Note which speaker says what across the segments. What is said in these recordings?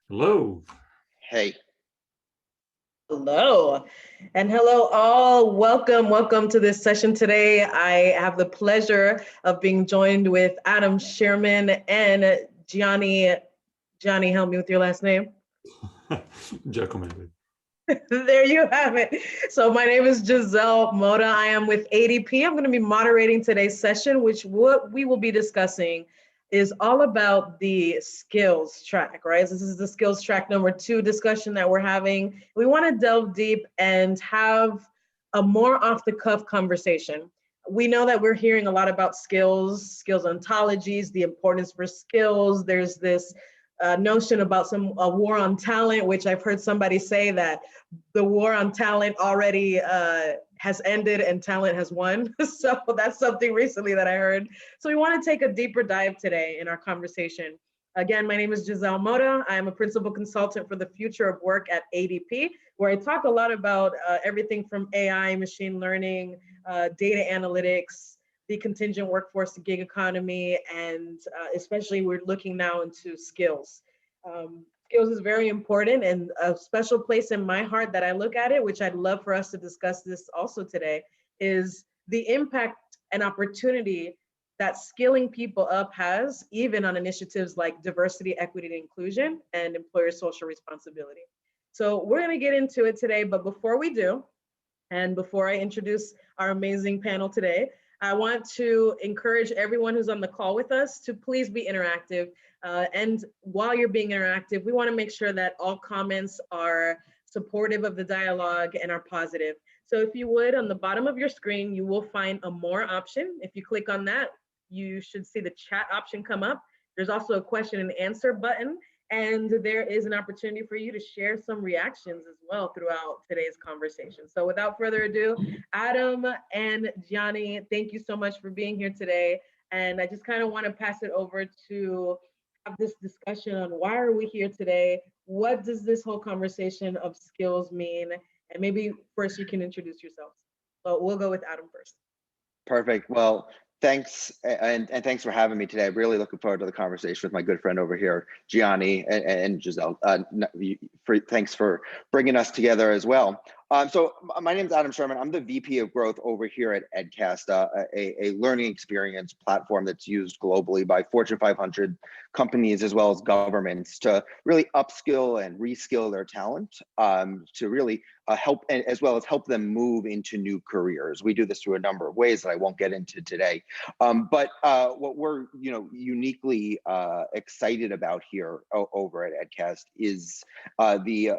Speaker 1: Hello.
Speaker 2: Hey.
Speaker 3: Hello, and hello all. Welcome to this session today. I have the pleasure of being joined with Adam, Sherman, and Gianni. Gianni, help me with your last name.
Speaker 1: Giacomelli.
Speaker 3: There you have it. So my name is Giselle Mota. I am with ADP. I'm going to be moderating today's session, which what we will be discussing is all about the skills track, right? This is the skills track number 2 discussion that we're having. We want to delve deep and have a more off the cuff conversation. We know that we're hearing a lot about skills ontologies, the importance for skills. There's this notion about a war on talent, which I've heard somebody say that the war on talent already has ended and talent has won. So that's something recently that I heard. So we want to take a deeper dive today in our conversation. Again, my name is Giselle Mota. I am a principal consultant for the future of work at ADP, where I talk a lot about everything from AI, machine learning, data analytics, the contingent workforce, the gig economy, and especially we're looking now into skills. Skills is very important and a special place in my heart that I look at it, which I'd love for us to discuss this also today, is the impact and opportunity that skilling people up has, even on initiatives like diversity, equity, and inclusion, and employer social responsibility. So we're gonna get into it today, but before we do, and before I introduce our amazing panel today, I want to encourage everyone who's on the call with us to please be interactive. And while you're being interactive, we want to make sure that all comments are supportive of the dialogue and are positive. So if you would, on the bottom of your screen, you will find a more option. If you click on that, you should see the chat option come up. There's also a question and answer button. And there is an opportunity for you to share some reactions as well throughout today's conversation. So without further ado, Adam and Gianni, thank you so much for being here today. And I just kind of want to pass it over to have this discussion on why are we here today? What does this whole conversation of skills mean? And maybe first you can introduce yourselves. But we'll go with Adam first.
Speaker 2: Perfect. Well, thanks, and thanks for having me today. I'm really looking forward to the conversation with my good friend over here, Gianni and Giselle. Thanks for bringing us together as well. So my name is Adam Sherman. I'm the VP of Growth over here at Edcast, a learning experience platform that's used globally by Fortune 500 companies as well as governments to really upskill and reskill their talent, to really help, as well as help them move into new careers. We do this through a number of ways that I won't get into today. But what we're uniquely excited about here over at Edcast is the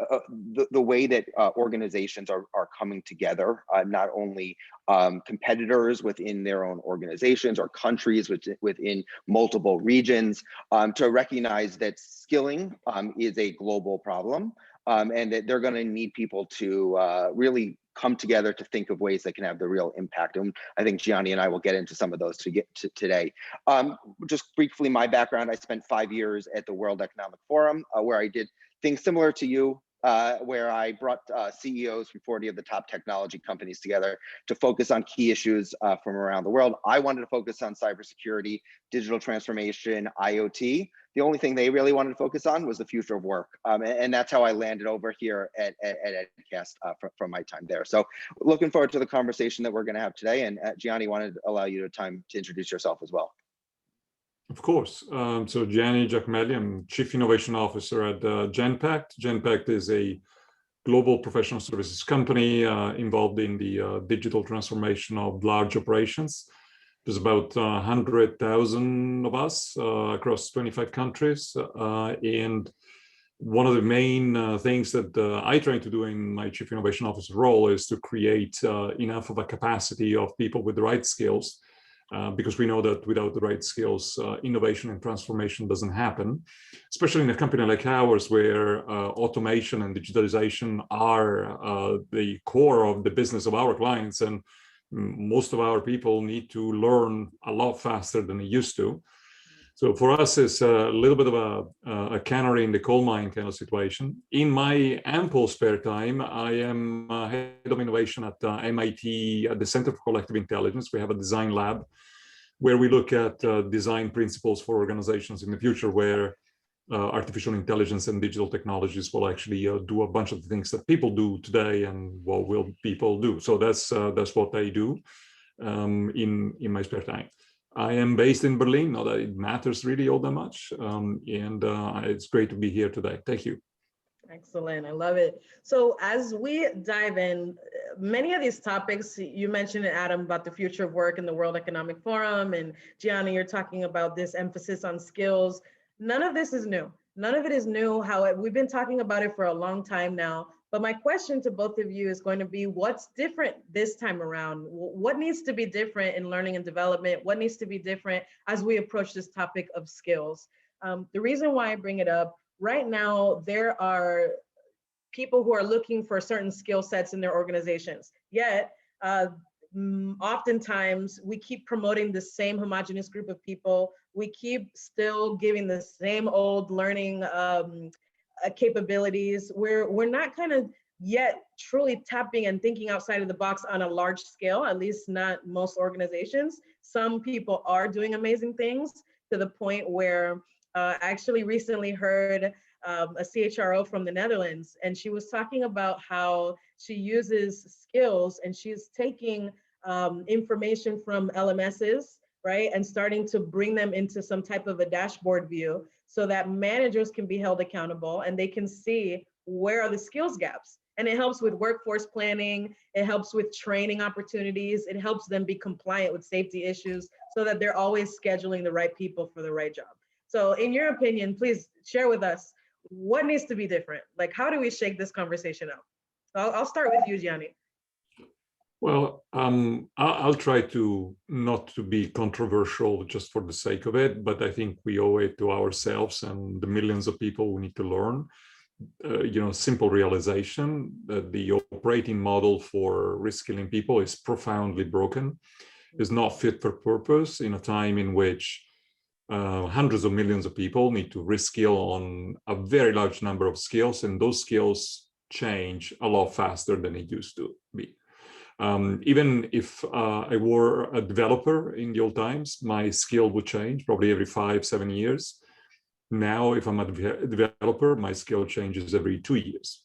Speaker 2: way that organizations are coming together, not only competitors within their own organizations or countries within multiple regions, to recognize that skilling is a global problem, and that they're going to need people to really come together to think of ways that can have the real impact. And I think Gianni and I will get into some of those to get to today. Just briefly, my background, I spent 5 years at the World Economic Forum, where I did things similar to you, where I brought CEOs from 40 of the top technology companies together to focus on key issues from around the world. I wanted to focus on cybersecurity, digital transformation, IoT. The only thing they really wanted to focus on was the future of work. And that's how I landed over here at Edcast from my time there. So looking forward to the conversation that we're going to have today. And Gianni, wanted to allow you time to introduce yourself as well.
Speaker 1: Of course. So Gianni Giacomelli, I'm Chief Innovation Officer at Genpact. Genpact is a global professional services company involved in the digital transformation of large operations. There's about 100,000 of us across 25 countries. And one of the main things that I try to do in my Chief Innovation Officer role is to create enough of a capacity of people with the right skills, because we know that without the right skills, innovation and transformation doesn't happen, especially in a company like ours where automation and digitalization are the core of the business of our clients. And most of our people need to learn a lot faster than they used to. So for us, it's a little bit of a canary in the coal mine kind of situation. In my ample spare time, I am head of innovation at MIT at the Center for Collective Intelligence. We have a design lab where we look at design principles for organizations in the future, where artificial intelligence and digital technologies will actually do a bunch of the things that people do today, and what will people do? So that's what I do in my spare time. I am based in Berlin, not that it matters really all that much, and it's great to be here today. Thank you.
Speaker 3: Excellent, I love it. So as we dive in, many of these topics, you mentioned it, Adam, about the future of work in the World Economic Forum, and Gianni, you're talking about this emphasis on skills. None of this is new. None of it is new. We've been talking about it for a long time now. But my question to both of you is going to be, what's different this time around? What needs to be different in learning and development? What needs to be different as we approach this topic of skills? The reason why I bring it up, right now, there are people who are looking for certain skill sets in their organizations. Yet, oftentimes, we keep promoting the same homogeneous group of people. We keep still giving the same old learning capabilities. We're not kind of yet truly tapping and thinking outside of the box on a large scale, at least not most organizations. Some people are doing amazing things to the point where I actually recently heard a CHRO from the Netherlands, and she was talking about how she uses skills and she's taking information from LMSs, right, and starting to bring them into some type of a dashboard view so that managers can be held accountable and they can see where are the skills gaps. And it helps with workforce planning, it helps with training opportunities, it helps them be compliant with safety issues so that they're always scheduling the right people for the right job. So in your opinion, please share with us what needs to be different. Like, how do we shake this conversation up? I'll start with you, Gianni.
Speaker 1: Well, I'll try to not to be controversial just for the sake of it, but I think we owe it to ourselves and the millions of people who need to learn. Simple realization that the operating model for reskilling people is profoundly broken, is not fit for purpose in a time in which hundreds of millions of people need to reskill on a very large number of skills, and those skills change a lot faster than it used to be. Even if I were a developer in the old times, my skill would change probably every 5-7 years. Now, if I'm a developer, my skill changes every 2 years.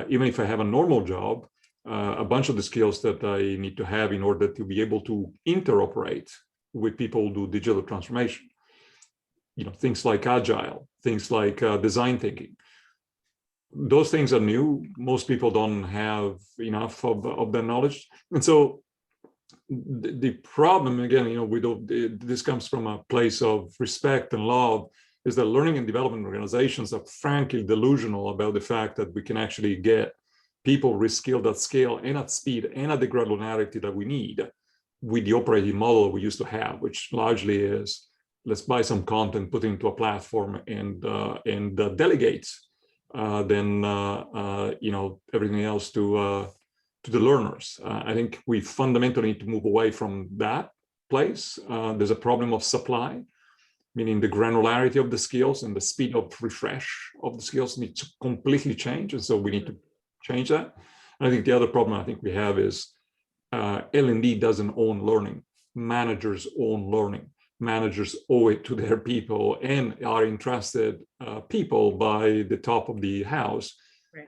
Speaker 1: Even if I have a normal job, a bunch of the skills that I need to have in order to be able to interoperate with people who do digital transformation, things like agile, things like design thinking. Those things are new. Most people don't have enough of that knowledge. And so the problem, again, this comes from a place of respect and love, is that learning and development organizations are frankly delusional about the fact that we can actually get people reskilled at scale and at speed and at the granularity that we need with the operating model we used to have, which largely is, let's buy some content, put it into a platform, and delegate everything else to the learners. I think we fundamentally need to move away from that place. There's a problem of supply, meaning the granularity of the skills and the speed of refresh of the skills need to completely change. And so we need to change that. And I think the other problem I think we have is L&D doesn't own learning. Managers own learning. Managers owe it to their people and are entrusted people by the top of the house, right,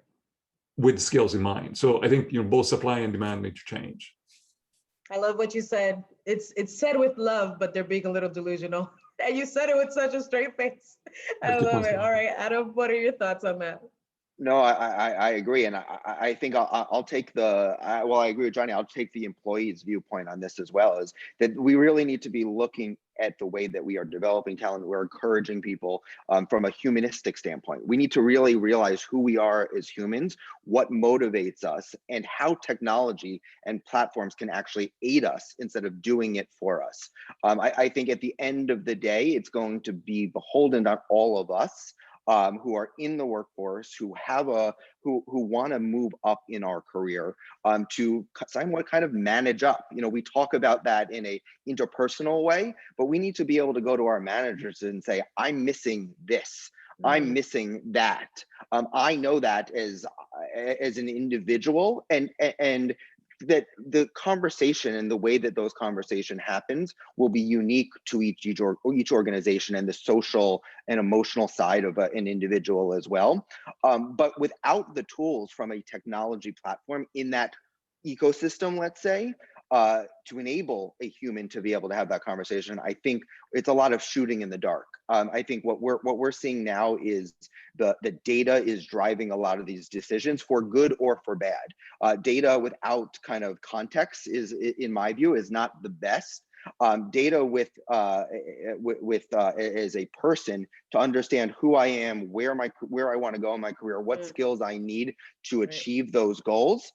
Speaker 1: with skills in mind. So I think both supply and demand need to change.
Speaker 3: I love what you said. It's said with love, but they're being a little delusional. And you said it with such a straight face. I love it. All right, Adam, what are your thoughts on that?
Speaker 2: No, I agree, and I think I'll take I agree with Gianni. I'll take the employee's viewpoint on this as well, is that we really need to be looking at the way that we are developing talent. We're encouraging people from a humanistic standpoint. We need to really realize who we are as humans, what motivates us, and how technology and platforms can actually aid us instead of doing it for us. I think at the end of the day, it's going to be beholden on all of us who are in the workforce, who want to move up in our career, to somewhat kind of manage up. We talk about that in a interpersonal way, but we need to be able to go to our managers and say, I'm missing this. I'm missing that. I know that as an individual, and that the conversation and the way that those conversation happens will be unique to each organization and the social and emotional side of an individual as well. But without the tools from a technology platform in that ecosystem, let's say, to enable a human to be able to have that conversation, I think it's a lot of shooting in the dark. I think what we're seeing now is the data is driving a lot of these decisions for good or for bad. Data without kind of context is, in my view, is not the best. Data with as a person to understand who I am, where I want to go in my career, what skills I need to achieve those goals,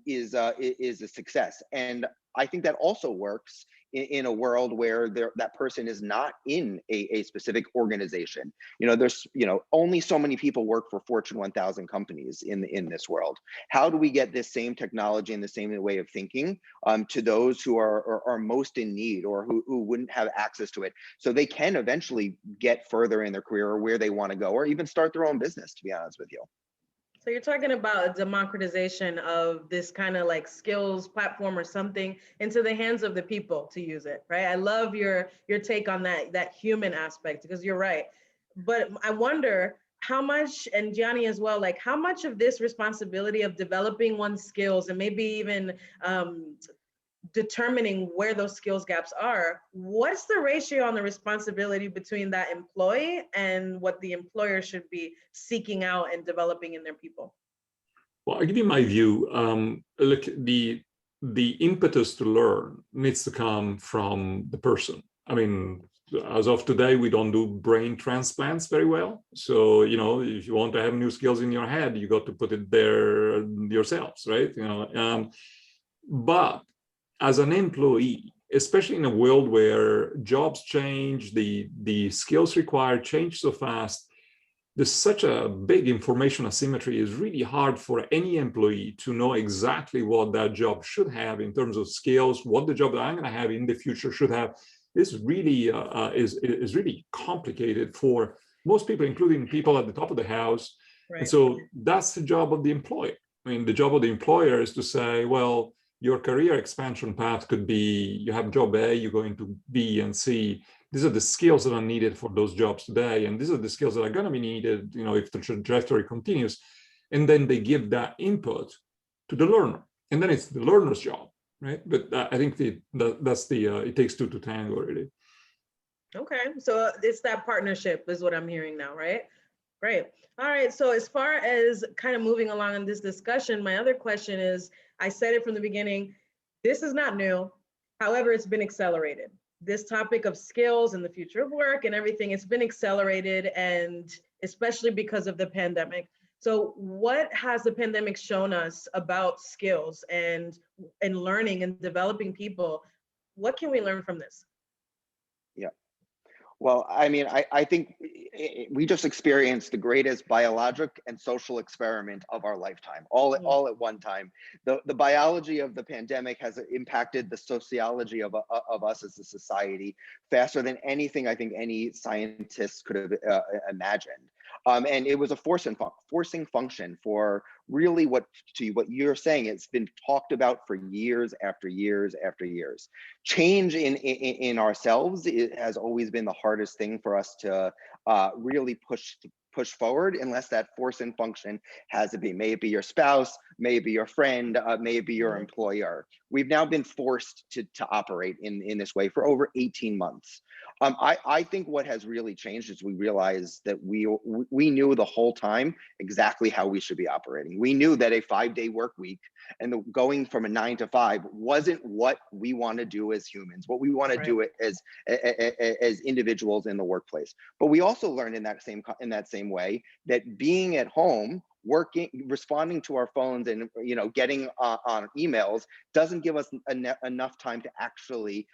Speaker 2: is a success. And I think that also works in a world where that person is not in a specific organization. There's only so many people work for Fortune 1000 companies in this world. How do we get this same technology and the same way of thinking to those who are most in need, or who wouldn't have access to it, so they can eventually get further in their career or where they want to go, or even start their own business, to be honest with you.
Speaker 3: So you're talking about a democratization of this kind of like skills platform or something into the hands of the people to use it, right? I love your take on that human aspect, because you're right. But I wonder how much, and Gianni as well, like how much of this responsibility of developing one's skills and maybe even determining where those skills gaps are, what's the ratio on the responsibility between that employee and what the employer should be seeking out and developing in their people?
Speaker 1: Well, I'll give you my view. Look, the impetus to learn needs to come from the person. I mean, as of today, we don't do brain transplants very well. So, if you want to have new skills in your head, you got to put it there yourselves, right? But as an employee, especially in a world where jobs change, the skills required change so fast, there's such a big information asymmetry. It's really hard for any employee to know exactly what that job should have in terms of skills, what the job that I'm going to have in the future should have. This really is really complicated for most people, including people at the top of the house. Right. And so that's the job of the employer. I mean, the job of the employer is to say, well, your career expansion path could be, you have job A, you go into B and C. These are the skills that are needed for those jobs today. And these are the skills that are going to be needed, if the trajectory continues. And then they give that input to the learner. And then it's the learner's job, right? But I think that's it takes two to tango, really.
Speaker 3: Okay, so it's that partnership is what I'm hearing now, right? Great. All right, so as far as kind of moving along in this discussion, my other question is, I said it from the beginning, this is not new. However, it's been accelerated. This topic of skills and the future of work and everything, it's been accelerated, and especially because of the pandemic. So what has the pandemic shown us about skills and learning and developing people? What can we learn from this?
Speaker 2: Yeah. Well, I mean, I think we just experienced the greatest biologic and social experiment of our lifetime, all at one time. The biology of the pandemic has impacted the sociology of us as a society faster than anything I think any scientist could have imagined. And it was a forcing function for really what you're saying. It's been talked about for years after years after years. Change in ourselves, it has always been the hardest thing for us to really push forward, unless that forcing function has to be. May it be your spouse, may it be your friend, may it be your employer. We've now been forced to operate in this way for over 18 months. I think what has really changed is we realized that we knew the whole time exactly how we should be operating. We knew that a 5-day work week and going from a 9 to 5 wasn't what we want to do as humans, what we want to do it as individuals in the workplace. But we also learned in that same way that being at home, working, responding to our phones, and getting on emails doesn't give us enough time to actually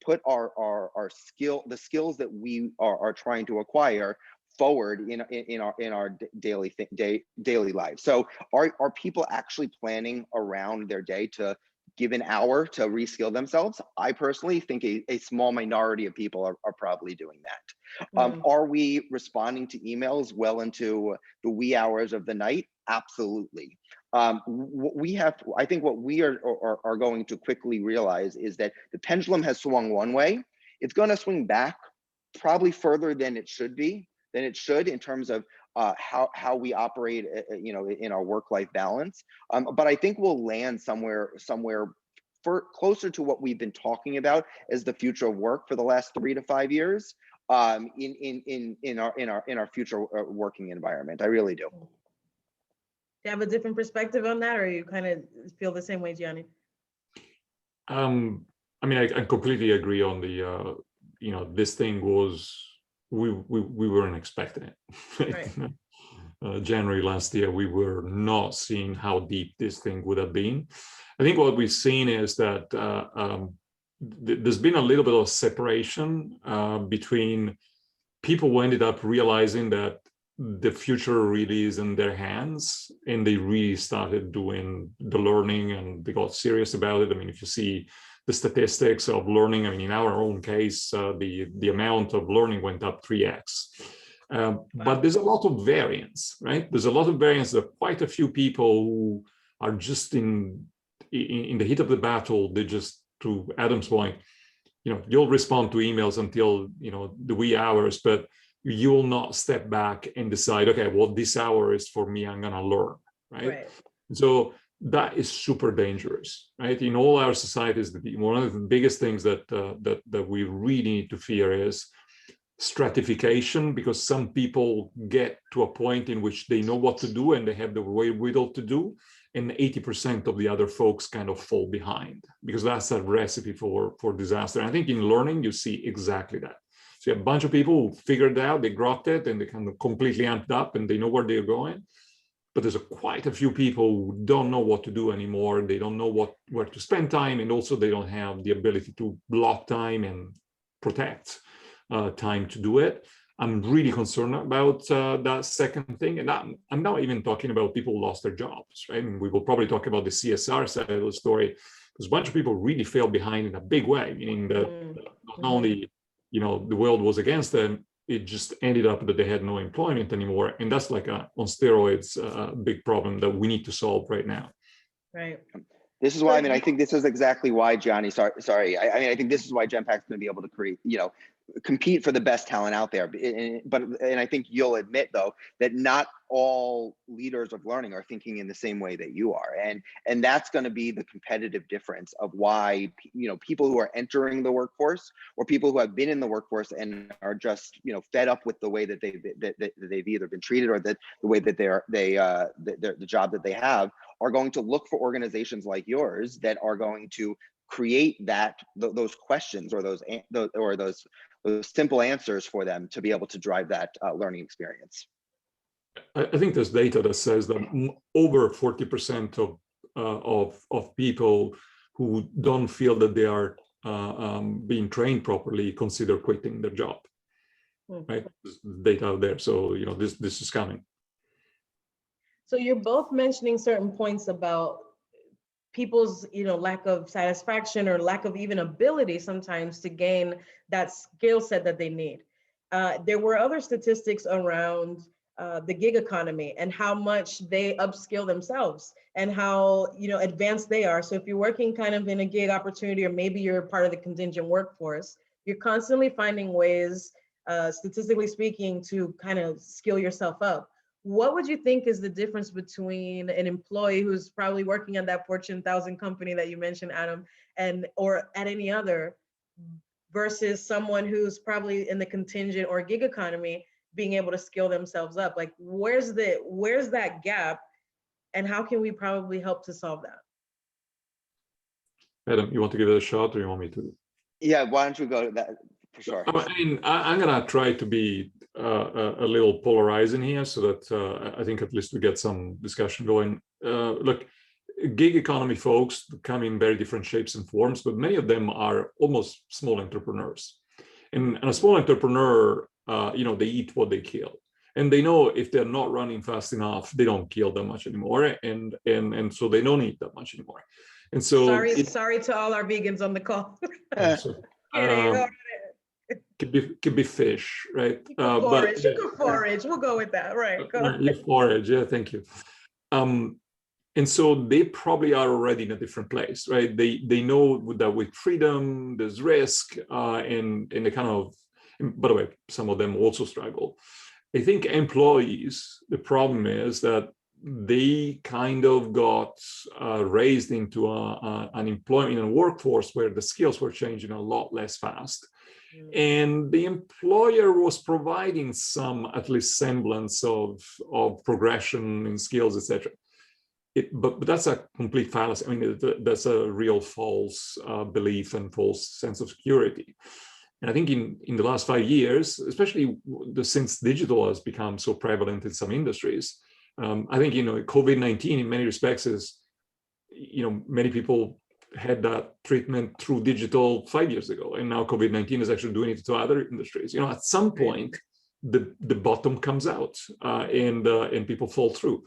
Speaker 2: put the skills that we are trying to acquire forward in our daily lives. So are people actually planning around their day to give an hour to reskill themselves? I personally think a small minority of people are probably doing that. Are we responding to emails well into the wee hours of the night? Absolutely. I think what we are going to quickly realize is that the pendulum has swung one way. It's going to swing back probably further than it should in terms of how we operate, in our work-life balance. But I think we'll land somewhere closer to what we've been talking about as the future of work for the last 3 to 5 years, in our future working environment. I really do.
Speaker 3: Do you have a different perspective on that, or you kind of feel the same way, Gianni?
Speaker 1: I mean, I completely agree on the, this thing was, we weren't expecting it.
Speaker 3: Right.
Speaker 1: January last year, we were not seeing how deep this thing would have been. I think what we've seen is that there's been a little bit of separation between people who ended up realizing that the future really is in their hands, and they really started doing the learning and they got serious about it. I mean, if you see the statistics of learning, I mean, in our own case, the amount of learning went up 3x. But there's a lot of variance, right? There's a lot of variance. There are quite a few people who are just in the heat of the battle. They just, to Adam's point, you'll respond to emails until, the wee hours, but you will not step back and decide, okay, well, this hour is for me, I'm gonna learn, right? So that is super dangerous, right? In all our societies, one of the biggest things that we really need to fear is stratification, because some people get to a point in which they know what to do and they have the wherewithal to do, and 80% of the other folks kind of fall behind, because that's a recipe for disaster. And I think in learning, you see exactly that. So you have a bunch of people who figured it out, they grokked it, and they kind of completely amped up and they know where they're going. But there's quite a few people who don't know what to do anymore. They don't know where to spend time, and also they don't have the ability to block time and protect time to do it. I'm really concerned about that second thing. And I'm not even talking about people who lost their jobs, right? And we will probably talk about the CSR side of the story, because a bunch of people really fell behind in a big way, meaning that not only, the world was against them, it just ended up that they had no employment anymore. And that's like on steroids, a big problem that we need to solve right now.
Speaker 3: Right.
Speaker 2: This is why, I think this is exactly why, Gianni, sorry. I think this is why Genpact's going to be able to create, compete for the best talent out there. And I think you'll admit, though, that not all leaders of learning are thinking in the same way that you are. And that's going to be the competitive difference of why, people who are entering the workforce, or people who have been in the workforce and are just, fed up with the way that they've either been treated, or that the way that the job that they have, are going to look for organizations like yours that are going to create those questions, or those simple answers for them to be able to drive that learning experience.
Speaker 1: I think there's data that says that over 40% of people who don't feel that they are being trained properly consider quitting their job. Right? There's data out there, so this is coming.
Speaker 3: So you're both mentioning certain points about people's lack of satisfaction, or lack of even ability sometimes to gain that skill set that they need. There were other statistics around the gig economy and how much they upskill themselves and how advanced they are. So if you're working kind of in a gig opportunity, or maybe you're part of the contingent workforce, you're constantly finding ways, statistically speaking, to kind of skill yourself up. What would you think is the difference between an employee who's probably working at that Fortune 1000 company that you mentioned, Adam, or at any other, versus someone who's probably in the contingent or gig economy, being able to skill themselves up? Like, where's that gap, and how can we probably help to solve that?
Speaker 1: Adam, you want to give it a shot, or you want me to?
Speaker 2: Yeah, why don't you go to that for sure?
Speaker 1: I mean, I'm gonna try to be a little polarizing here, so that I think at least we get some discussion going. Look, gig economy folks come in very different shapes and forms, but many of them are almost small entrepreneurs. And a small entrepreneur, they eat what they kill. And they know if they're not running fast enough, they don't kill that much anymore. And so they don't eat that much anymore. And so
Speaker 3: sorry to all our vegans on the call.
Speaker 1: Could be fish, right?
Speaker 3: You can forage. We'll go with that, right?
Speaker 1: You forage, yeah. Thank you. And so they probably are already in a different place, right? They know that with freedom, there's risk, and they kind of, by the way, some of them also struggle. I think employees, the problem is that they kind of got raised into an employment in a workforce where the skills were changing a lot less fast. And the employer was providing some, at least semblance of progression in skills, etc. But that's a complete fallacy. I mean, that's a real false belief and false sense of security. And I think in the last 5 years, especially since digital has become so prevalent in some industries, I think, COVID-19 in many respects is, many people had that treatment through digital 5 years ago, and now COVID-19 is actually doing it to other industries. At some point, the bottom comes out, and people fall through.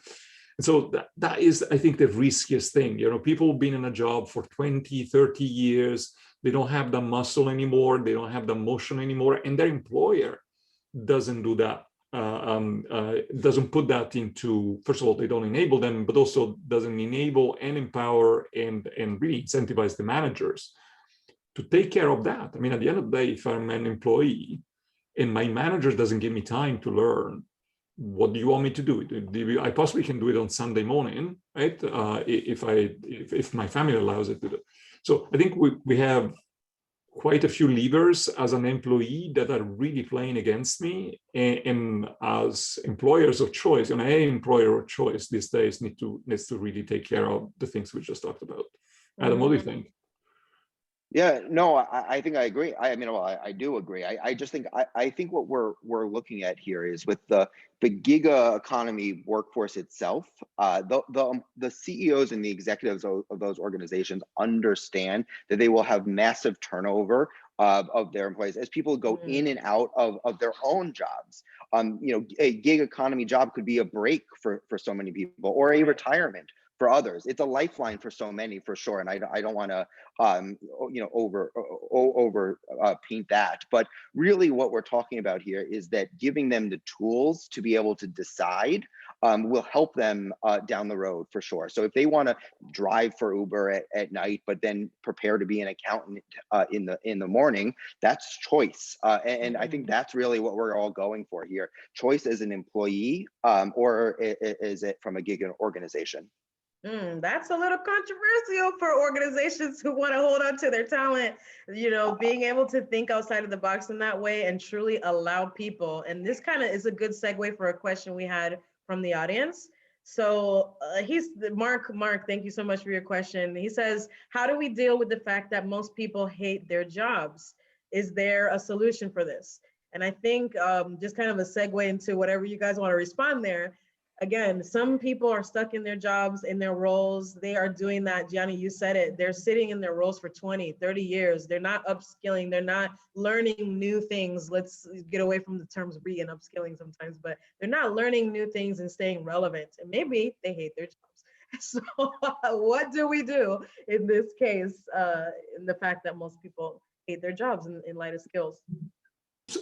Speaker 1: And so that is, I think, the riskiest thing. People being in a job for 20, 30 years, they don't have the muscle anymore, they don't have the motion anymore, and their employer doesn't do that, doesn't put that into, first of all, they don't enable them, but also doesn't enable and empower and really incentivize the managers to take care of that. I mean, at the end of the day, if I'm an employee and my manager doesn't give me time to learn, what do you want me to do? I possibly can do it on Sunday morning, right? If my family allows it to do. So I think we have quite a few levers as an employee that are really playing against me, and as employers of choice, and any employer of choice these days needs to really take care of the things we just talked about. Adam, what do you think?
Speaker 2: Yeah, no, I think I agree. I mean, well, I do agree. I just think I think what we're looking at here is with the giga economy workforce itself. The CEOs and the executives of those organizations understand that they will have massive turnover of their employees as people go in and out of their own jobs. A gig economy job could be a break for so many people, or a retirement for others. It's a lifeline for so many, for sure. And I don't want to over paint that, but really what we're talking about here is that giving them the tools to be able to decide will help them down the road, for sure. So if they want to drive for Uber at night, but then prepare to be an accountant in the morning, that's choice. And I think that's really what we're all going for here. Choice as an employee, or is it from a gig organization?
Speaker 3: That's a little controversial for organizations who want to hold on to their talent, being able to think outside of the box in that way and truly allow people. And this kind of is a good segue for a question we had from the audience. So Mark, thank you so much for your question. He says, how do we deal with the fact that most people hate their jobs? Is there a solution for this? And I think just kind of a segue into whatever you guys want to respond there. Again, some people are stuck in their jobs, in their roles. They are doing that. Gianni, you said it. They're sitting in their roles for 20, 30 years. They're not upskilling. They're not learning new things. Let's get away from the terms re and upskilling sometimes, but they're not learning new things and staying relevant. And maybe they hate their jobs. So what do we do in this case, in the fact that most people hate their jobs in light of skills?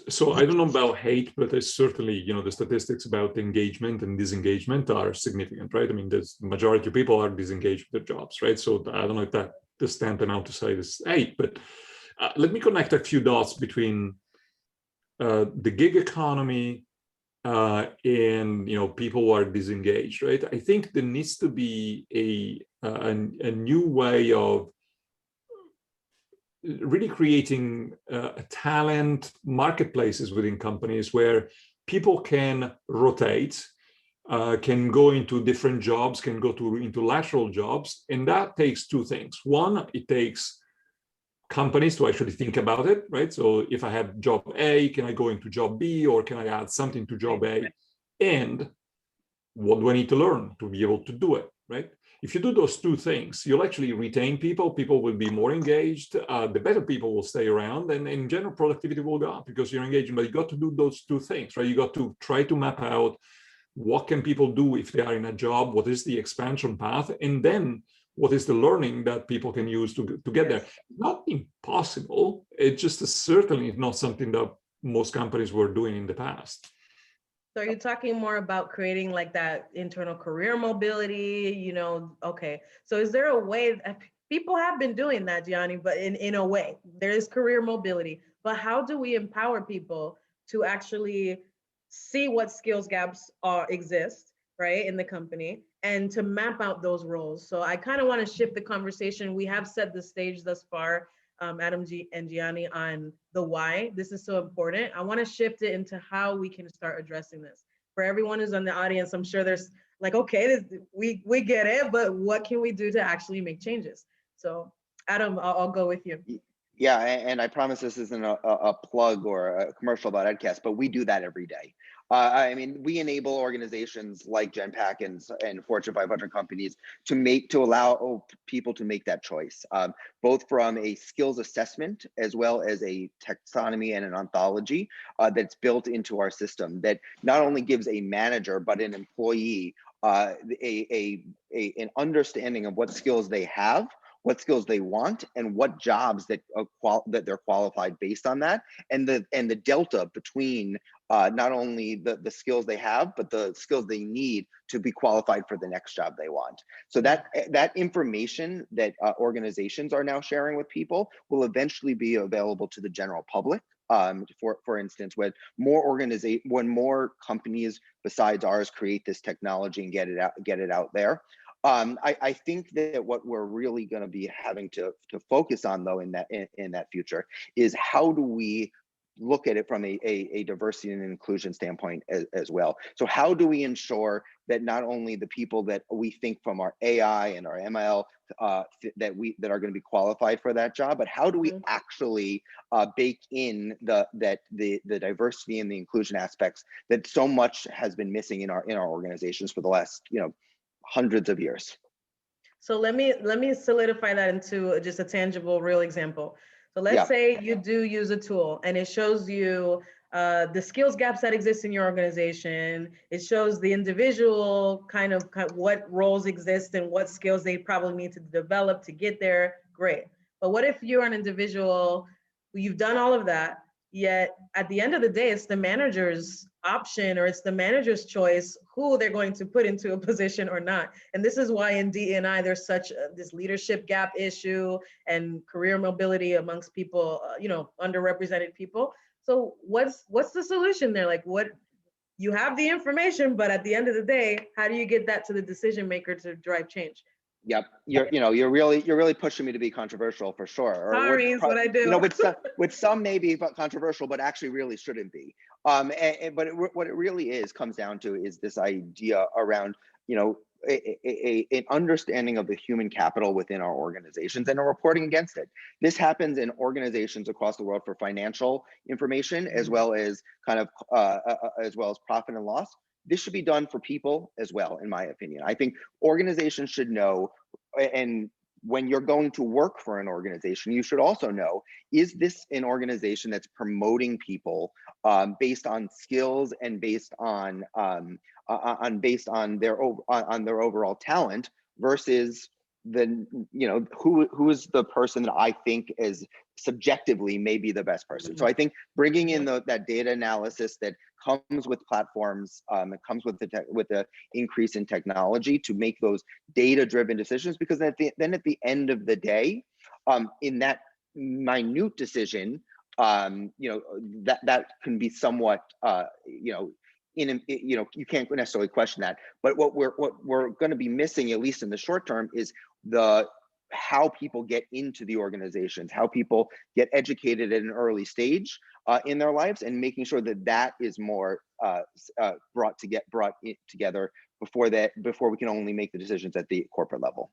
Speaker 1: So I don't know about hate, but there's certainly, the statistics about engagement and disengagement are significant, right? I mean, the majority of people are disengaged with their jobs, right? So I don't know if that the standpoint out to say this hate, but let me connect a few dots between the gig economy and people who are disengaged, right? I think there needs to be a new way of really creating talent marketplaces within companies where people can rotate, can go into different jobs, can go into lateral jobs. And that takes two things. One, it takes companies to actually think about it, right? So if I have job A, can I go into job B, or can I add something to job A? And what do I need to learn to be able to do it, right? If you do those two things, you'll actually retain people. People will be more engaged. The better people will stay around, and in general, productivity will go up because you're engaging. But you got to do those two things, right? You got to try to map out what can people do if they are in a job, what is the expansion path, and then what is the learning that people can use to get there. Not impossible. It just is certainly not something that most companies were doing in the past.
Speaker 3: So are you talking more about creating like that internal career mobility, okay. So is there a way people have been doing that, Gianni, but in a way, there is career mobility, but how do we empower people to actually see what skills gaps exist, right, in the company and to map out those roles? So I kind of want to shift the conversation. We have set the stage thus far, Adam and Gianni, on the why this is so important. I want to shift it into how we can start addressing this. For everyone who's in the audience, I'm sure there's like, okay, we get it, but what can we do to actually make changes? So Adam, I'll go with you.
Speaker 2: Yeah, and I promise this isn't a plug or a commercial about Edcast, but we do that every day. I mean, we enable organizations like Genpact and Fortune 500 companies to allow people to make that choice, both from a skills assessment as well as a taxonomy and an ontology that's built into our system that not only gives a manager but an employee an understanding of what skills they have, what skills they want, and what jobs that they're qualified based on that, and the delta between not only the skills they have, but the skills they need to be qualified for the next job they want. So that information that organizations are now sharing with people will eventually be available to the general public. For instance, when more companies besides ours create this technology and get it out there. I think that what we're really going to be having to focus on, though, in that future is how do we look at it from a diversity and inclusion standpoint as well. So how do we ensure that not only the people that we think from our AI and our ML that are going to be qualified for that job, but how do we actually bake in the diversity and the inclusion aspects that so much has been missing in our organizations for the last hundreds of years.
Speaker 3: So let me solidify that into just a tangible, real example. So let's say you do use a tool and it shows you the skills gaps that exist in your organization. It shows the individual kind of what roles exist and what skills they probably need to develop to get there. Great. But what if you're an individual, you've done all of that, yet at the end of the day, it's the manager's option or it's the manager's choice who they're going to put into a position or not. And this is why in DE&I there's such this leadership gap issue and career mobility amongst people, underrepresented people. So what's the solution there? Like, what, you have the information, but at the end of the day, how do you get that to the decision maker to drive change?
Speaker 2: Yep, you're really pushing me to be controversial for sure.
Speaker 3: Sorry, it's what I do.
Speaker 2: With some maybe controversial, but actually really shouldn't be. What it really comes down to is this idea around an understanding of the human capital within our organizations and a reporting against it. This happens in organizations across the world for financial information as well as as well as profit and loss. This should be done for people as well, in my opinion. I think organizations should know, and when you're going to work for an organization, you should also know, is this an organization that's promoting people based on skills and based on their overall talent versus who is the person that I think is subjectively maybe the best person. So I think bringing in that data analysis that comes with platforms, it comes with the increase in technology to make those data-driven decisions, because then at the end of the day, in that minute decision, that can be somewhat you can't necessarily question that. But what we're going to be missing, at least in the short term, is how people get into the organizations, how people get educated at an early stage in their lives, and making sure that is more brought together before we can only make the decisions at the corporate level.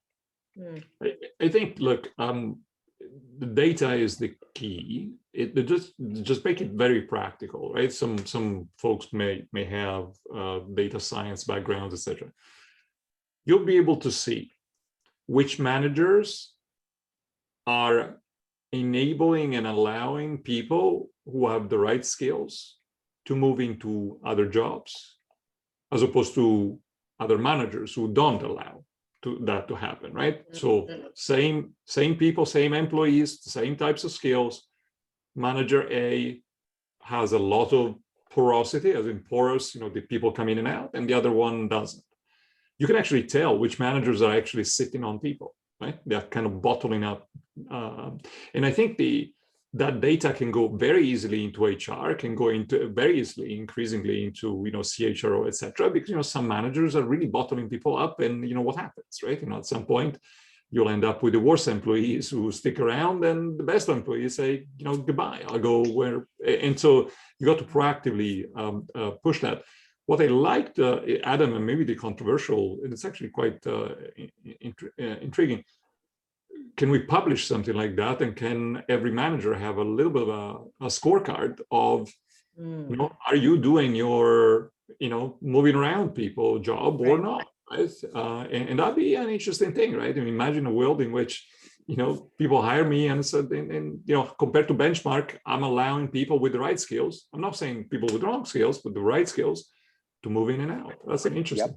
Speaker 1: I think, look, the data is the key. Just make it very practical, right? Some folks may have data science backgrounds, etc. You'll be able to see which managers are enabling and allowing people who have the right skills to move into other jobs, as opposed to other managers who don't allow that to happen, right? So same people, same employees, same types of skills. Manager A has a lot of porosity, as in porous, the people come in and out, and the other one doesn't. You can actually tell which managers are actually sitting on people, right? They're kind of bottling up. And I think that data can go very easily into HR, can go into very easily, increasingly into, CHRO, et cetera, because, some managers are really bottling people up, and what happens, right? At some point, you'll end up with the worst employees who stick around, and the best employees say, goodbye, I'll go where. And so you got to proactively push that. What I liked, Adam, and maybe the controversial, and it's actually quite intriguing. Can we publish something like that? And can every manager have a little bit of a scorecard of, are you doing your, moving around people job or not? Right? And that'd be an interesting thing, right? I mean, imagine a world in which, people hire me and said, compared to benchmark, I'm allowing people with the right skills. I'm not saying people with wrong skills, but the right skills to move in and out. That's an interesting.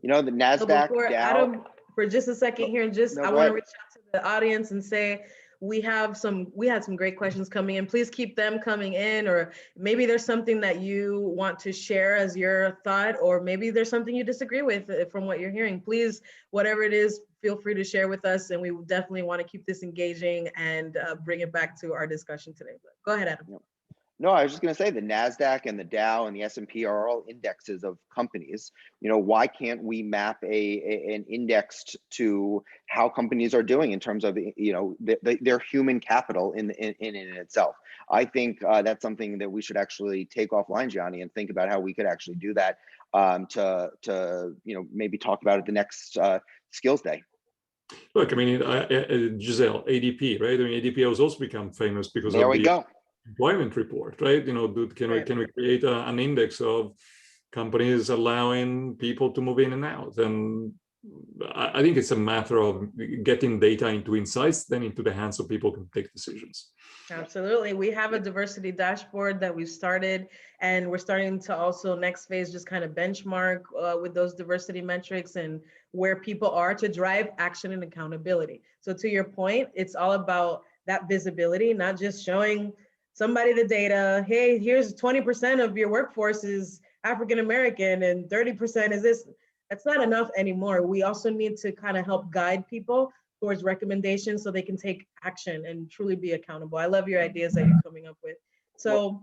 Speaker 2: Yep. The NASDAQ
Speaker 3: before
Speaker 2: Dow.
Speaker 3: Adam, for just a second here, and I want to reach out to the audience and say, we had some great questions coming in. Please keep them coming in, or maybe there's something that you want to share as your thought, or maybe there's something you disagree with from what you're hearing. Please, whatever it is, feel free to share with us, and we definitely want to keep this engaging and bring it back to our discussion today. But go ahead, Adam.
Speaker 2: No, I was just going to say the NASDAQ and the Dow and the S&P are all indexes of companies. Why can't we map an index to how companies are doing in terms of, their human capital in itself? I think that's something that we should actually take offline, Gianni, and think about how we could actually do that to maybe talk about it the next skills day.
Speaker 1: Look, I mean, Giselle, ADP, right? I mean, ADP has also become famous because
Speaker 2: there we go.
Speaker 1: Employment report, right? Can we create an index of companies allowing people to move in and out? And I think it's a matter of getting data into insights, then into the hands of people who take decisions.
Speaker 3: Absolutely. We have a diversity dashboard that we've started, and we're starting to also next phase just kind of benchmark with those diversity metrics and where people are to drive action and accountability. So to your point, it's all about that visibility, not just showing somebody the data, hey, here's 20% of your workforce is African-American and 30% is this. That's not enough anymore. We also need to kind of help guide people towards recommendations so they can take action and truly be accountable. I love your ideas that you're coming up with. So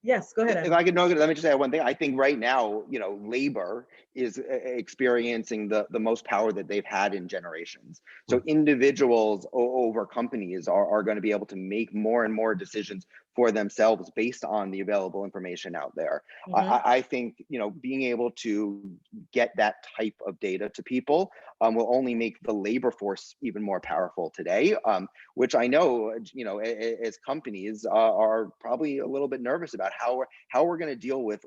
Speaker 3: yes, go ahead.
Speaker 2: If I could, let me just add one thing. I think right now, labor is experiencing the most power that they've had in generations. So individuals over companies are going to be able to make more and more decisions for themselves based on the available information out there. I think, being able to get that type of data to people will only make the labor force even more powerful today, which I know, as companies are probably a little bit nervous about how we're going to deal with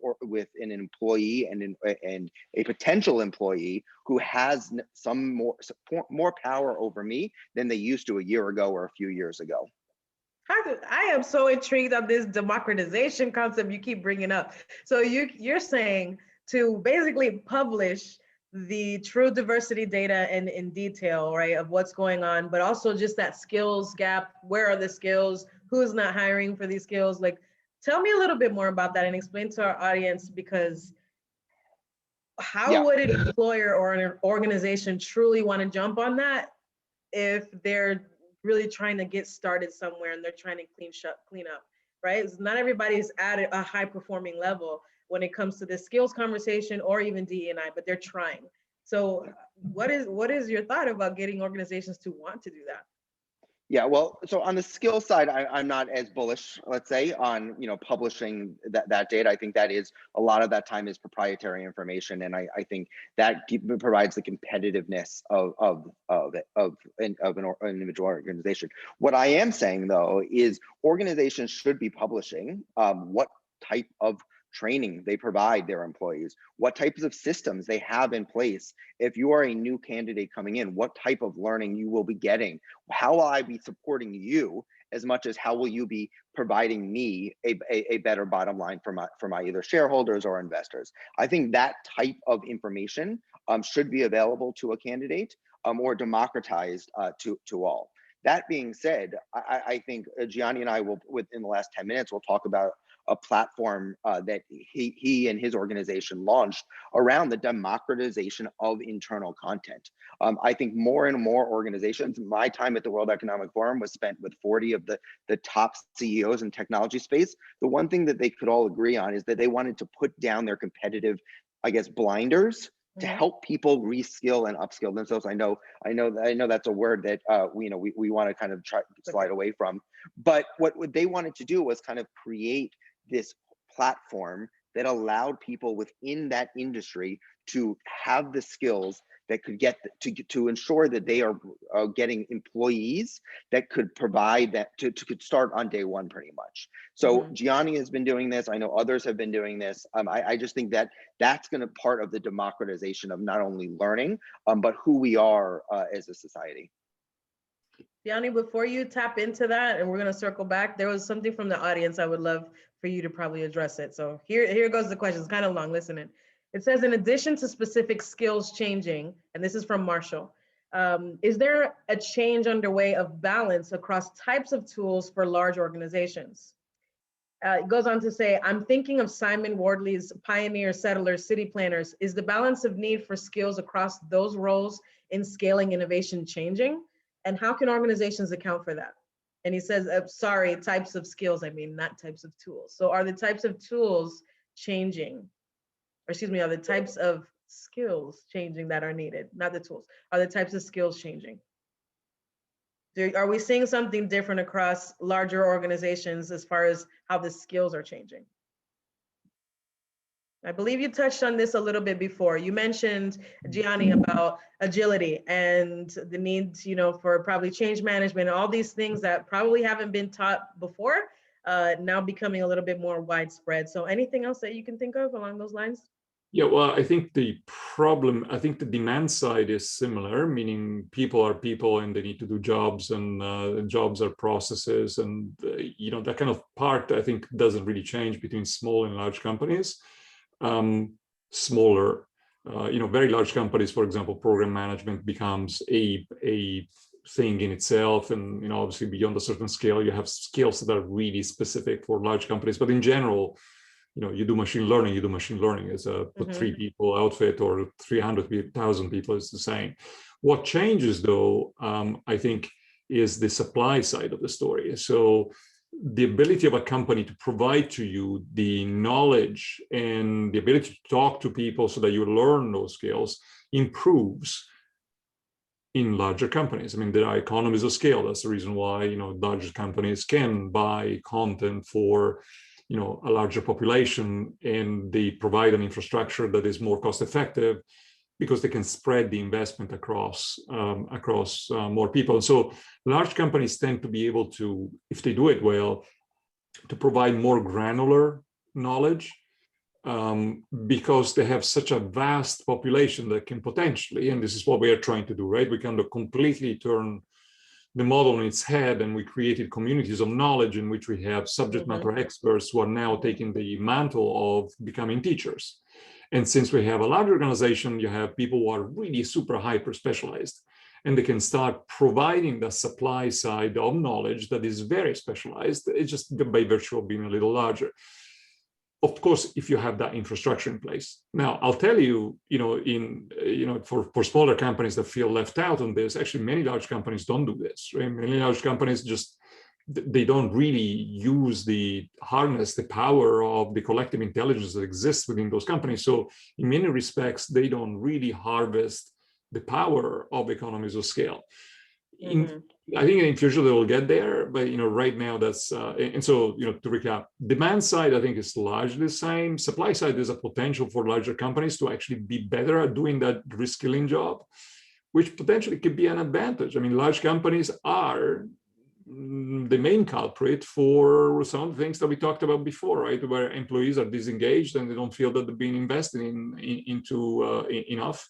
Speaker 2: an employee and a potential employee who has some more power over me than they used to a year ago or a few years ago.
Speaker 3: I am so intrigued on this democratization concept you keep bringing up. So you're saying to basically publish the true diversity data in detail, right, of what's going on, but also just that skills gap. Where are the skills? Who's not hiring for these skills? Like, tell me a little bit more about that and explain to our audience, because how would an employer or an organization truly want to jump on that if they're really trying to get started somewhere and they're trying to clean up, right? Not everybody's at a high performing level when it comes to this skills conversation or even DE&I, but they're trying. So what is your thought about getting organizations to want to do that?
Speaker 2: Yeah, well, so on the skills side, I'm not as bullish, let's say, on publishing that data. I think that is a lot of that time is proprietary information, and I think that provides the competitiveness of an individual organization. What I am saying though is organizations should be publishing what type of training they provide their employees, what types of systems they have in place. If you are a new candidate coming in, what type of learning you will be getting, how will I be supporting you as much as how will you be providing me a better bottom line for my either shareholders or investors. I think that type of information should be available to a candidate or democratized to all. That being said, I think Gianni and I will, within the last 10 minutes, we'll talk about a platform that he and his organization launched around the democratization of internal content. I think more and more organizations, my time at the World Economic Forum was spent with 40 of the top CEOs in technology space. The one thing that they could all agree on is that they wanted to put down their competitive, I guess, blinders to help people reskill and upskill themselves. I know that's a word that we want to kind of try slide away from. But what they wanted to do was kind of create this platform that allowed people within that industry to have the skills that could get to ensure that they are getting employees that could provide that could start on day one pretty much. So Gianni has been doing this. I know others have been doing this. I just think that that's going to part of the democratization of not only learning, but who we are as a society.
Speaker 3: Gianni, before you tap into that, and we're going to circle back, there was something from the audience I would love for you to probably address it. So here goes the question. It's kind of long, listen in. It says, in addition to specific skills changing, and this is from Marshall, is there a change underway of balance across types of tools for large organizations? It goes on to say, I'm thinking of Simon Wardley's pioneer settlers, city planners. Is the balance of need for skills across those roles in scaling innovation changing? And how can organizations account for that? And he says, sorry, types of skills, I mean, not types of tools. So are the types of tools changing? Or excuse me, are the types of skills changing that are needed? Not the tools. Are the types of skills changing? Are we seeing something different across larger organizations as far as how the skills are changing? I believe you touched on this a little bit before. You mentioned, Gianni, about agility and the need, for probably change management and all these things that probably haven't been taught before, now becoming a little bit more widespread. So anything else that you can think of along those lines?
Speaker 1: Yeah, well, I think the demand side is similar, meaning people are people and they need to do jobs, and jobs are processes, and that kind of part I think doesn't really change between small and large companies. Smaller, very large companies, for example, program management becomes a thing in itself, and obviously beyond a certain scale, you have skills that are really specific for large companies. But in general, you do machine learning as a 3 people outfit or 300,000 people is the same. What changes though, I think, is the supply side of the story. So the ability of a company to provide to you the knowledge and the ability to talk to people so that you learn those skills improves in larger companies. I mean, there are economies of scale. That's the reason why, larger companies can buy content for a larger population, and they provide an infrastructure that is more cost effective because they can spread the investment across more people. And so large companies tend to be able to, if they do it well, to provide more granular knowledge because they have such a vast population that can potentially, and this is what we are trying to do, right? We kind of completely turn the model on its head, and we created communities of knowledge in which we have subject matter experts who are now taking the mantle of becoming teachers. And since we have a large organization, you have people who are really super hyper specialized, and they can start providing the supply side of knowledge that is very specialized. It's just by virtue of being a little larger. Of course, if you have that infrastructure in place. Now, I'll tell you, for smaller companies that feel left out on this, actually many large companies don't do this, right? Many large companies they don't really harness the power of the collective intelligence that exists within those companies. So in many respects, they don't really harvest the power of economies of scale. I think in future they will get there, but right now that's and so to recap, demand side I think is largely the same. Supply side, there's a potential for larger companies to actually be better at doing that reskilling job, which potentially could be an advantage. I mean, large companies are the main culprit for some of the things that we talked about before, right? Where employees are disengaged and they don't feel that they're being invested into enough,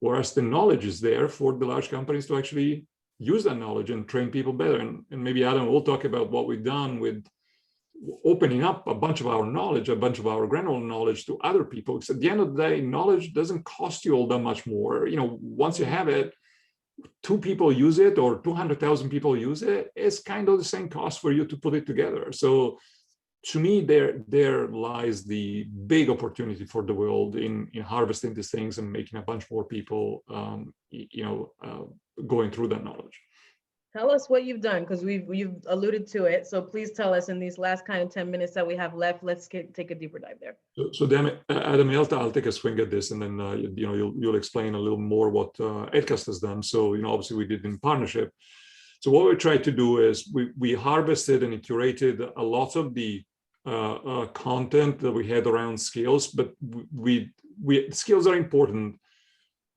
Speaker 1: whereas the knowledge is there for the large companies to actually use that knowledge and train people better. And maybe Adam will talk about what we've done with opening up a bunch of our knowledge, a bunch of our granular knowledge to other people. Because at the end of the day, knowledge doesn't cost you all that much more. Once you have it, 2 people use it or 200,000 people use it, it's kind of the same cost for you to put it together. So to me, there lies the big opportunity for the world in harvesting these things and making a bunch more people, going through that knowledge.
Speaker 3: Tell us what you've done, because you've alluded to it. So please tell us in these last kind of 10 minutes that we have left. Let's take a deeper dive there.
Speaker 1: So then, Adam, I'll take a swing at this, and then you'll explain a little more what Edcast has done. So obviously we did in partnership. So what we tried to do is we harvested and curated a lot of the content that we had around skills, but skills are important,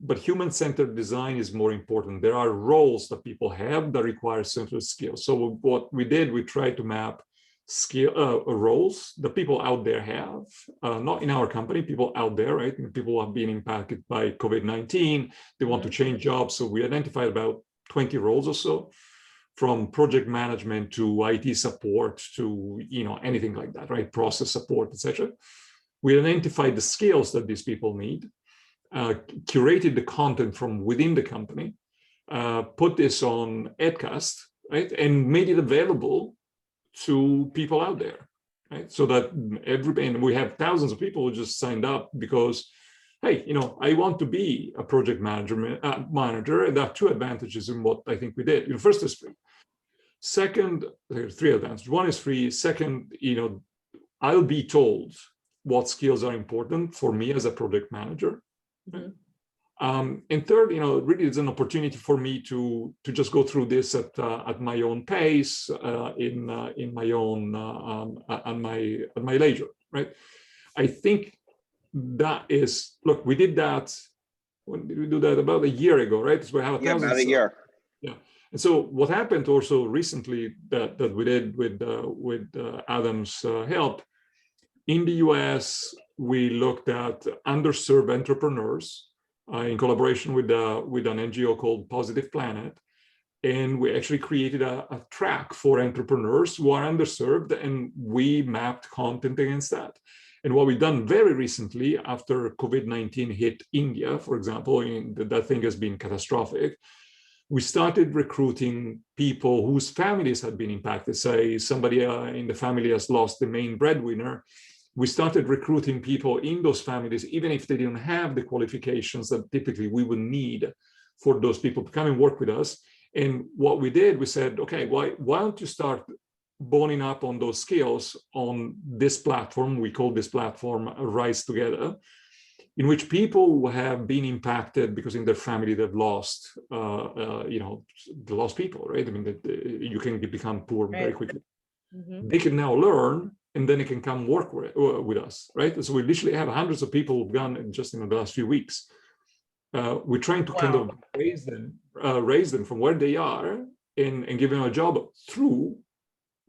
Speaker 1: but human-centered design is more important. There are roles that people have that require centered skills. So what we did, we tried to map roles that people out there have, not in our company, people out there, right? People have been impacted by COVID-19. They want to change jobs. So we identified about 20 roles or so, from project management to IT support to anything like that, right? Process support, etc. We identified the skills that these people need, curated the content from within the company, put this on Edcast, right, and made it available to people out there, right? So that and we have thousands of people who just signed up because, hey, I want to be a project manager, and there are two advantages in what I think we did. First is free. Second, there's three advantages. One is free. Second, I'll be told what skills are important for me as a project manager. Mm-hmm. And third, really it's an opportunity for me to just go through this at my own pace, in my own at my leisure, right? I think that is, look, we did that. When did we do that? About a year ago, right? So we have
Speaker 2: about a year.
Speaker 1: Yeah. And so what happened also recently that we did with Adam's help, in the US, we looked at underserved entrepreneurs in collaboration with an NGO called Positive Planet. And we actually created a track for entrepreneurs who are underserved, and we mapped content against that. And what we've done very recently, after COVID-19 hit India, for example, that thing has been catastrophic, we started recruiting people whose families had been impacted. Say somebody in the family has lost the main breadwinner. We started recruiting people in those families, even if they didn't have the qualifications that typically we would need for those people to come and work with us. And what we did, we said, okay, why don't you start boning up on those skills on this platform? We call this platform Rise Together, in which people who have been impacted because in their family they've lost, they lost people, right? I mean, you can become poor very quickly. Mm-hmm. They can now learn, and then they can come work with us, right? So we literally have hundreds of people who've gone just in the last few weeks. We're trying to kind of raise them from where they are and give them a job through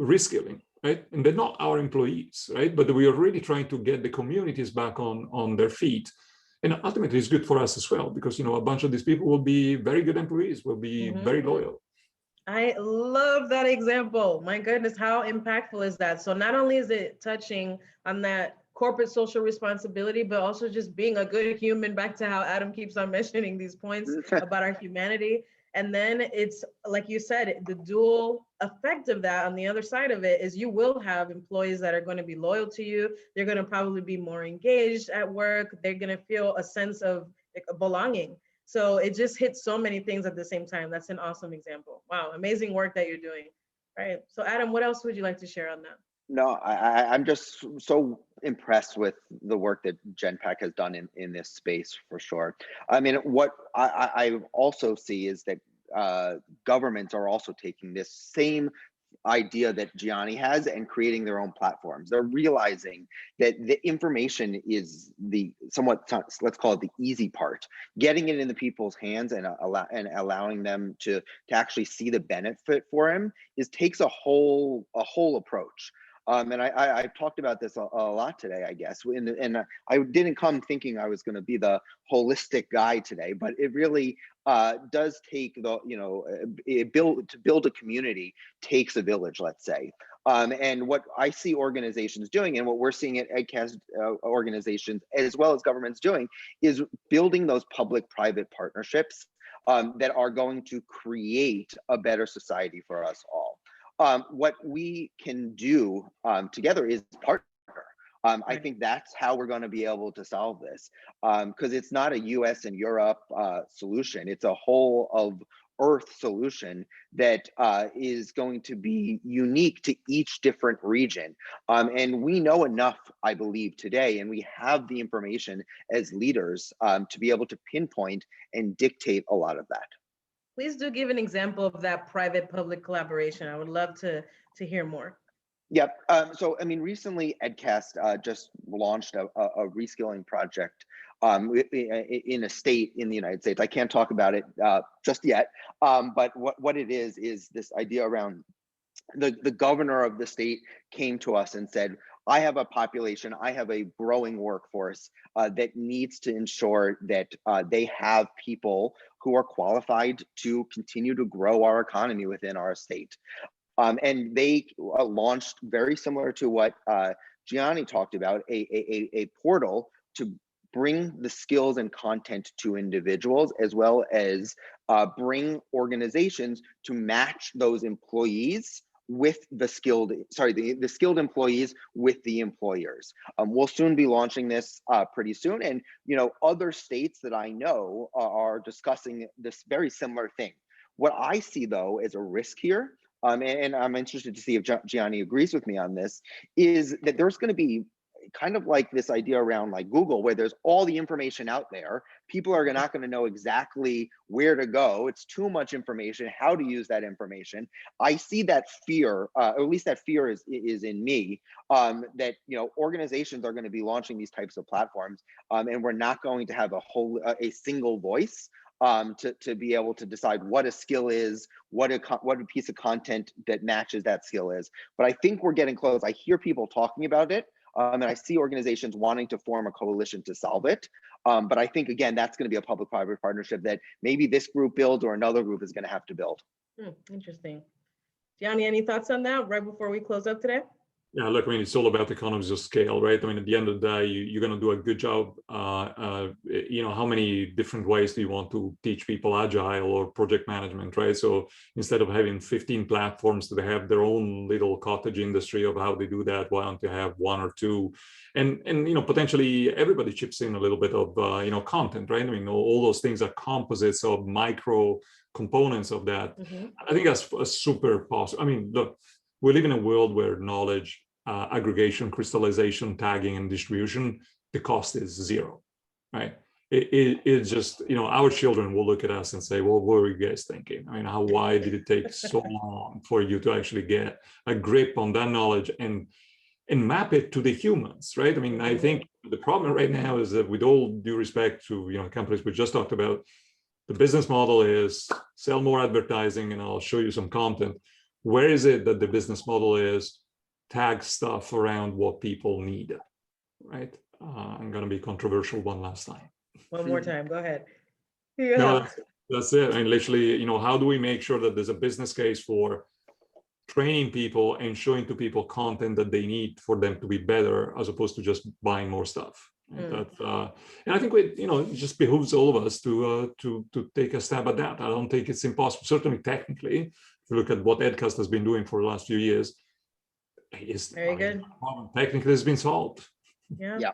Speaker 1: reskilling, right? And they're not our employees, right? But we are really trying to get the communities back on their feet. And ultimately, it's good for us as well, because, a bunch of these people will be very good employees, will be very loyal.
Speaker 3: I love that example. My goodness, how impactful is that? So not only is it touching on that corporate social responsibility, but also just being a good human, back to how Adam keeps on mentioning these points about our humanity. And then it's, like you said, the dual effect of that on the other side of it is you will have employees that are going to be loyal to you. They're going to probably be more engaged at work. They're going to feel a sense of belonging. So it just hits so many things at the same time. That's an awesome example. Wow, amazing work that you're doing. Right. So Adam, what else would you like to share on that?
Speaker 2: No, I'm just so impressed with the work that Genpact has done in this space, for sure. I mean, what I also see is that governments are also taking this same idea that Gianni has and creating their own platforms. They're realizing that the information is the somewhat, let's call it the easy part. Getting it in the people's hands and allowing them to actually see the benefit for him takes a whole approach. And I've talked about this a lot today, I guess. And I didn't come thinking I was going to be the holistic guy today, but it really does take to build a community takes a village, let's say. And what I see organizations doing, and what we're seeing at Edcast organizations as well as governments doing, is building those public-private partnerships that are going to create a better society for us all. what we can do together is partner. I think that's how we're going to be able to solve this, because it's not a US and Europe solution. It's a whole of Earth solution that is going to be unique to each different region. And we know enough, I believe, today, and we have the information as leaders to be able to pinpoint and dictate a lot of that.
Speaker 3: Please do give an example of that private-public collaboration. I would love to hear more.
Speaker 2: Yep. So, I mean, recently Edcast just launched a reskilling project in a state in the United States. I can't talk about it just yet, but what it is this idea around the governor of the state came to us and said, I have a population, I have a growing workforce that needs to ensure that they have people who are qualified to continue to grow our economy within our state. And they launched, very similar to what Gianni talked about, a portal to bring the skills and content to individuals, as well as bring organizations to match those employees with the skilled, the skilled employees with the employers. We'll soon be launching this pretty soon. And, you know, other states that I know are discussing this very similar thing. What I see, though, as a risk here, and I'm interested to see if Gianni agrees with me on this, is that there's going to be kind of like this idea around like Google, where there's all the information out there. People are not going to know exactly where to go. It's too much information, how to use that information. I see that fear, or at least that fear is in me, that, you know, organizations are going to be launching these types of platforms, and we're not going to have a single voice to be able to decide what a skill is, what a piece of content that matches that skill is. But I think we're getting close. I hear people talking about it, and I see organizations wanting to form a coalition to solve it. But I think, again, that's going to be a public-private partnership that maybe this group builds or another group is going to have to build.
Speaker 3: Interesting. Gianni, any thoughts on that right before we close up today?
Speaker 1: Yeah, look, I mean, it's all about economies of scale, right? I mean, at the end of the day, you're going to do a good job. You know, how many different ways do you want to teach people agile or project management, right? So instead of having 15 platforms that have their own little cottage industry of how they do that, why don't you have one or two? And you know, potentially everybody chips in a little bit of, you know, content, right? I mean, all those things are composites of micro components of that. I think that's a super possible. I mean, look, we live in a world where knowledge, aggregation, crystallization, tagging, and distribution, the cost is zero, right? It's just, you know, our children will look at us and say, well, what were you guys thinking? I mean, why did it take so long for you to actually get a grip on that knowledge and map it to the humans, right? I mean, I think the problem right now is that, with all due respect to, you know, companies we just talked about, the business model is sell more advertising and I'll show you some content. Where is it that the business model is tag stuff around what people need, right? I'm going to be controversial one last time.
Speaker 3: One more time, go ahead.
Speaker 1: No, that's it. I mean, literally, you know, how do we make sure that there's a business case for training people and showing to people content that they need for them to be better, as opposed to just buying more stuff? And I think you know, it just behooves all of us to take a stab at that. I don't think it's impossible. Certainly, technically, if you look at what Edcast has been doing for the last few years,
Speaker 3: very good.
Speaker 1: Technically, it's been solved.
Speaker 3: Yeah.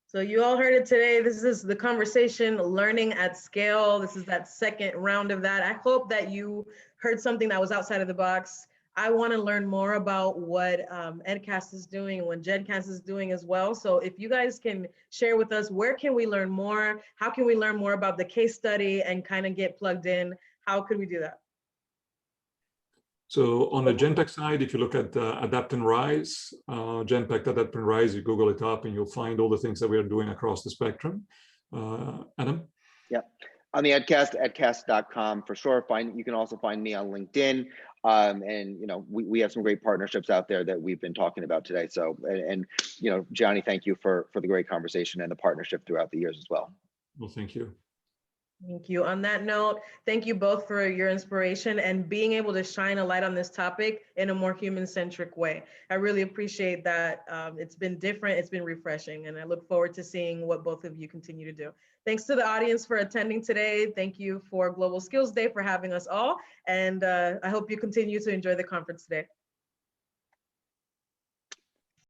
Speaker 3: So you all heard it today. This is the conversation, learning at scale. This is that second round of that. I hope that you heard something that was outside of the box. I want to learn more about what Edcast is doing, what Genpact is doing as well. So if you guys can share with us, where can we learn more? How can we learn more about the case study and kind of get plugged in? How could we do that?
Speaker 1: So on the Genpact side, if you look at Adapt and Rise, Genpact Adapt and Rise, you Google it up and you'll find all the things that we are doing across the spectrum. Adam?
Speaker 2: Yeah, on the Edcast, edcast.com for sure. You can also find me on LinkedIn. And, you know, we have some great partnerships out there that we've been talking about today. So, and you know, Gianni, thank you for the great conversation and the partnership throughout the years as well.
Speaker 1: Well, thank you.
Speaker 3: Thank you. On that note, thank you both for your inspiration and being able to shine a light on this topic in a more human-centric way. I really appreciate that. It's been different, it's been refreshing, and I look forward to seeing what both of you continue to do. Thanks to the audience for attending today. Thank you for Global Skills Day for having us all, and I hope you continue to enjoy the conference today.